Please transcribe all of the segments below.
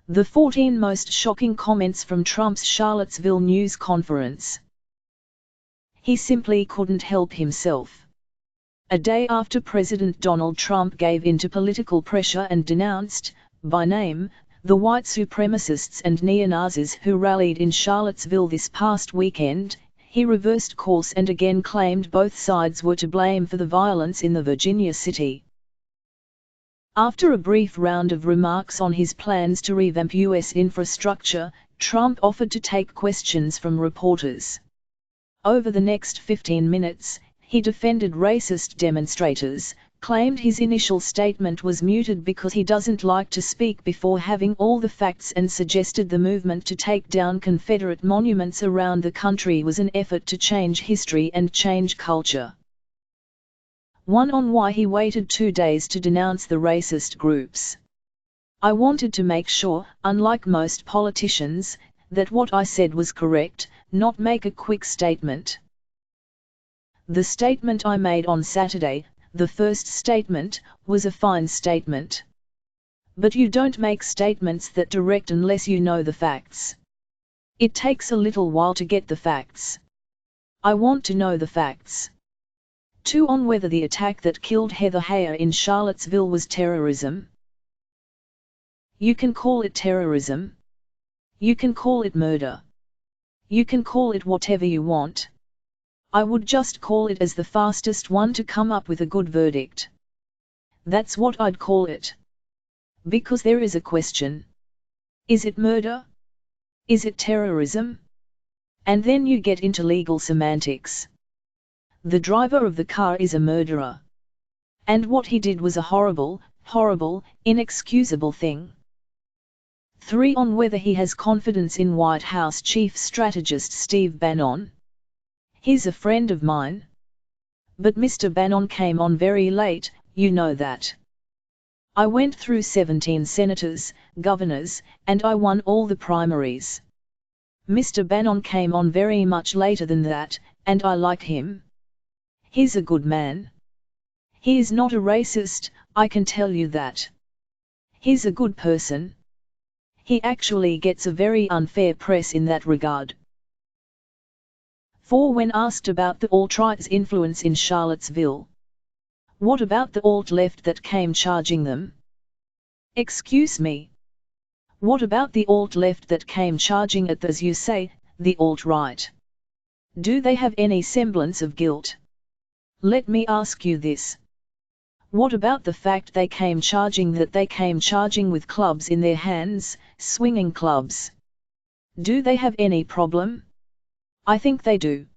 The 14 most shocking comments from Trump's Charlottesville news conference. He simply couldn't help himself. A day after President Donald Trump gave in to political pressure and denounced, by name, the white supremacists and neo-Nazis who rallied in Charlottesville this past weekend, he reversed course and again claimed both sides were to blame for the violence in the Virginia city. After a brief round of remarks on his plans to revamp U.S. infrastructure, Trump offered to take questions from reporters. Over the next 15 minutes, he defended racist demonstrators, claimed his initial statement was muted because he doesn't like to speak before having all the facts, and suggested the movement to take down Confederate monuments around the country was an effort to change history and change culture. 1. On why he waited 2 days to denounce the racist groups. I wanted to make sure, unlike most politicians, that what I said was correct, not make a quick statement. The statement I made on Saturday, the first statement, was a fine statement. But you don't make statements that direct unless you know the facts. It takes a little while to get the facts. I want to know the facts. 2. On whether the attack that killed Heather Heyer in Charlottesville was terrorism. You can call it terrorism. You can call it murder. You can call it whatever you want. I would just call it as the fastest one to come up with a good verdict. That's what I'd call it. Because there is a question. Is it murder? Is it terrorism? And then you get into legal semantics. The driver of the car is a murderer. And what he did was a horrible, horrible, inexcusable thing. 3. On whether he has confidence in White House Chief Strategist Steve Bannon. He's a friend of mine. But Mr. Bannon came on very late, you know that. I went through 17 senators, governors, and I won all the primaries. Mr. Bannon came on very much later than that, and I like him. He's a good man. He is not a racist, I can tell you that. He's a good person. He actually gets a very unfair press in that regard. 4. When asked about the alt-right's influence in Charlottesville. What about the alt-left that came charging them? Excuse me. What about the alt-left that came charging at, as you say, the alt-right? Do they have any semblance of guilt? Let me ask you this. What about the fact they came charging with clubs in their hands, swinging clubs? Do they have any problem? I think they do.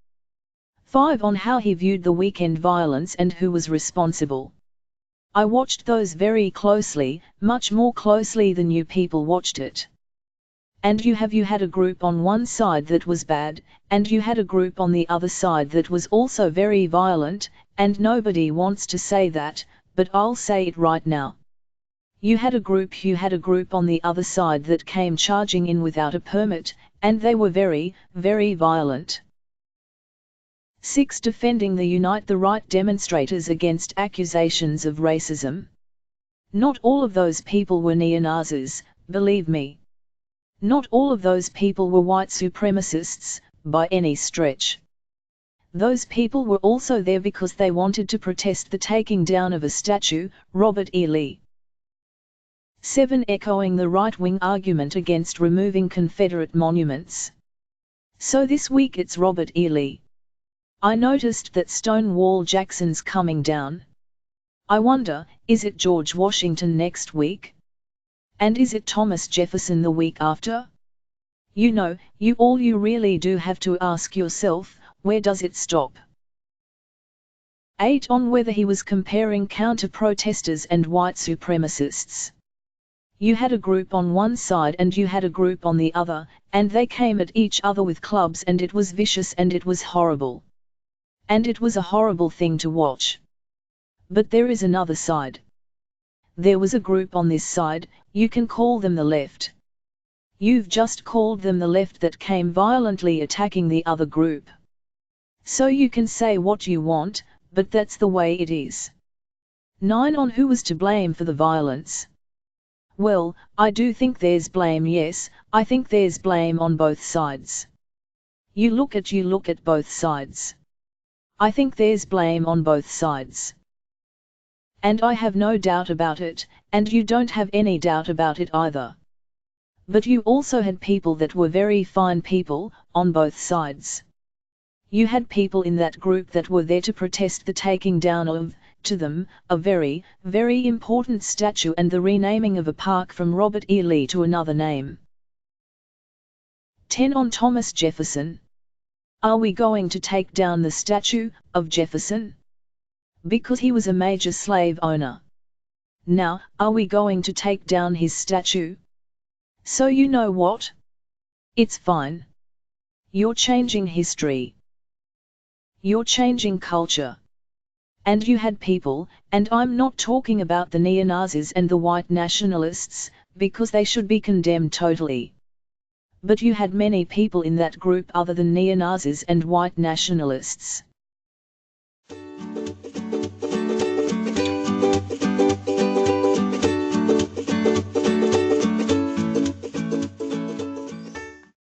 5. On how he viewed the weekend violence and who was responsible. I watched those very closely, much more closely than you people watched it. And you had a group on one side that was bad, and you had a group on the other side that was also very violent, and nobody wants to say that, but I'll say it right now. You had a group on the other side that came charging in without a permit, and they were very, very violent. 6. Defending the Unite the Right demonstrators against accusations of racism. Not all of those people were neo-Nazis, believe me. Not all of those people were white supremacists, by any stretch. Those people were also there because they wanted to protest the taking down of a statue, Robert E. Lee. 7. Echoing the right-wing argument against removing Confederate monuments. So this week it's Robert E. Lee. I noticed that Stonewall Jackson's coming down. I wonder, is it George Washington next week? And is it Thomas Jefferson the week after? You know, you really do have to ask yourself, where does it stop? 8. On whether he was comparing counter-protesters and white supremacists. You had a group on one side and you had a group on the other, and they came at each other with clubs, and it was vicious and it was horrible. And it was a horrible thing to watch. But there is another side. There was a group on this side, you can call them the left. You've just called them the left that came violently attacking the other group. So you can say what you want, but that's the way it is. 9. On who was to blame for the violence. Well, I do think there's blame, yes, I think there's blame on both sides. You look at both sides. I think there's blame on both sides. And I have no doubt about it, and you don't have any doubt about it either. But you also had people that were very fine people, on both sides. You had people in that group that were there to protest the taking down of, to them, a very, very important statue and the renaming of a park from Robert E. Lee to another name. 10 on Thomas Jefferson. Are we going to take down the statue of Jefferson? Because he was a major slave owner. Now, are we going to take down his statue? So you know what? It's fine. You're changing history. You're changing culture. And you had people, and I'm not talking about the neo-Nazis and the white nationalists, because they should be condemned totally. But you had many people in that group other than neo-Nazis and white nationalists.